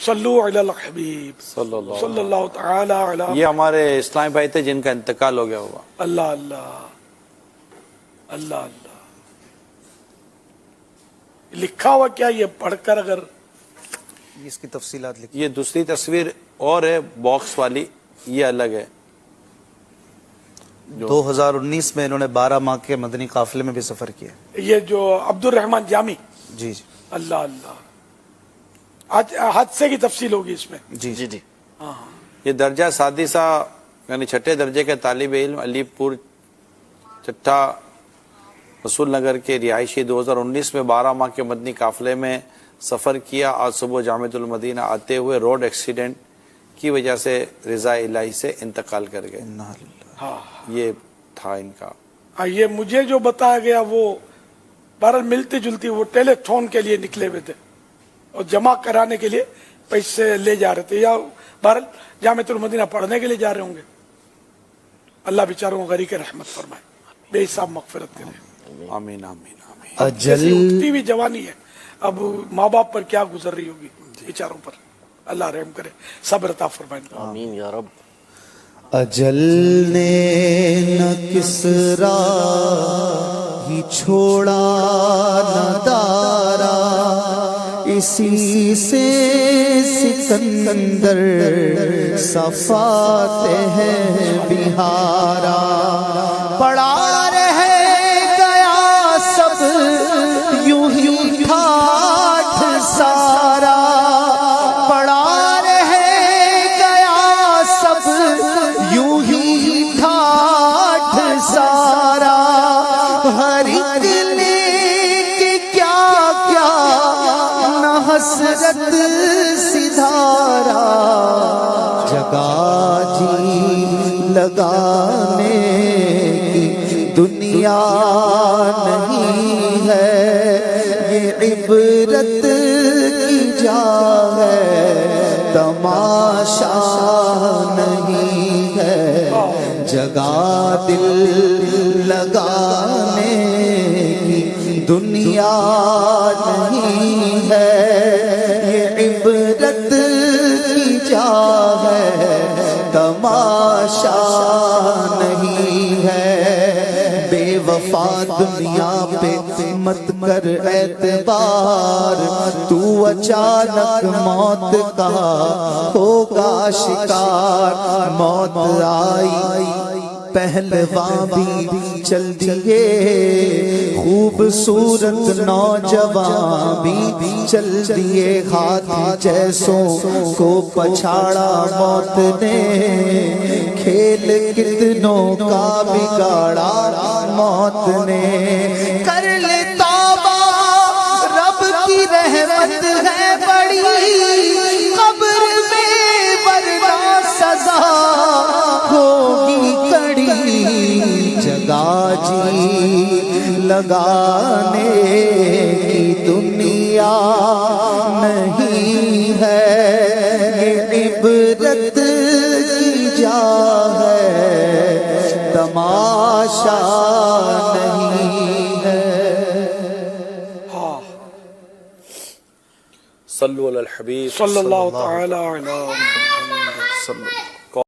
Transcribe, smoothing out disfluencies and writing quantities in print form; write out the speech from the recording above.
صلو علی الحبیب صلی اللہ صلی اللہ تعالی علی. یہ ہمارے اسلامی بھائی تھے جن کا انتقال ہو گیا ہوا. اللہ اللہ اللہ اللہ. لکھا ہوا کیا یہ پڑھ کر اگر اس کی تفصیلات لکھی. یہ دوسری تصویر اور ہے باکس والی، یہ الگ ہے. 2019 میں انہوں نے 12 ماہ کے مدنی قافلے میں بھی سفر کیا. یہ جو عبد الرحمن جامی. جی جی اللہ اللہ. آج حادثے کی تفصیل ہوگی اس میں. جی جی. ہاں یہ درجہ سادسہ یعنی چھٹے درجے کے طالب علم علی پور چٹھا رسول نگر کے رہائشی 2019 میں 12 ماہ کے مدنی قافلے میں سفر کیا. آج صبح جامعۃ المدینہ آتے ہوئے روڈ ایکسیڈنٹ کی وجہ سے رضا الہی سے انتقال کر گئے. ہاں. یہ تھا ان کا. یہ مجھے جو بتایا گیا وہ بہرحال ملتی جلتی وہ ٹیلی تھون کے لیے نکلے ہوئے تھے اور جمع کرانے کے لیے پیسے لے جا رہے تھے، یا بہرحال جامعۃ المدینہ پڑھنے کے لیے جا رہے ہوں گے. اللہ بیچاروں کو غریق رحمت فرمائے، بے حساب مغفرت کرے. آمین آمین آمین. جیسی اٹھتی ہوئی جوانی ہے، اب ماں باپ پر کیا گزر رہی ہوگی بیچاروں پر. اللہ رحم کرے، صبر عطا فرمائے. آمین یا رب. اجل نے نہ کسرا ہی چھوڑا نہ دارا، اسی سے سکندر صفات ہے بہارا. پڑا رہ گیا سب یوں ہی ٹھاٹھ سارا، پڑا رہ گیا سب یوں ہی ٹھاٹھ سارا. ہر ایک نے کہ کیا کیا نہ حسرت سدھارا، جگہ جی لگانے کی دنیا نہیں ہے، یہ عبرت کی جا ہے تماشا نہیں ہے. جگہ دل لگانے کی دنیا نہیں ہے، یہ عبرت کی جا ہے تماشا نہیں ہے. بے وفا دنیا پہ مت کر اعتبار، تو اچانک موت کا ہوگا شکار. موت آئی پہلوان بھی چل دیے، خوبصورت نوجوان بھی چل دیے. ہاتھی جیسوں کو پچھاڑا موت نے، کھیل کتنوں کا بگاڑا موت نے. کر لے توبہ رب کی رحمت ہے بڑی، قبر میں ورنہ سزا ہوگی کڑی. جگہ جی لگانے کی دنیا نہیں ہے، یہ عبرت کی جا ہے تماشا نہیں ہے. صلو علی الحبیب صلی اللہ تعالی علی محمد.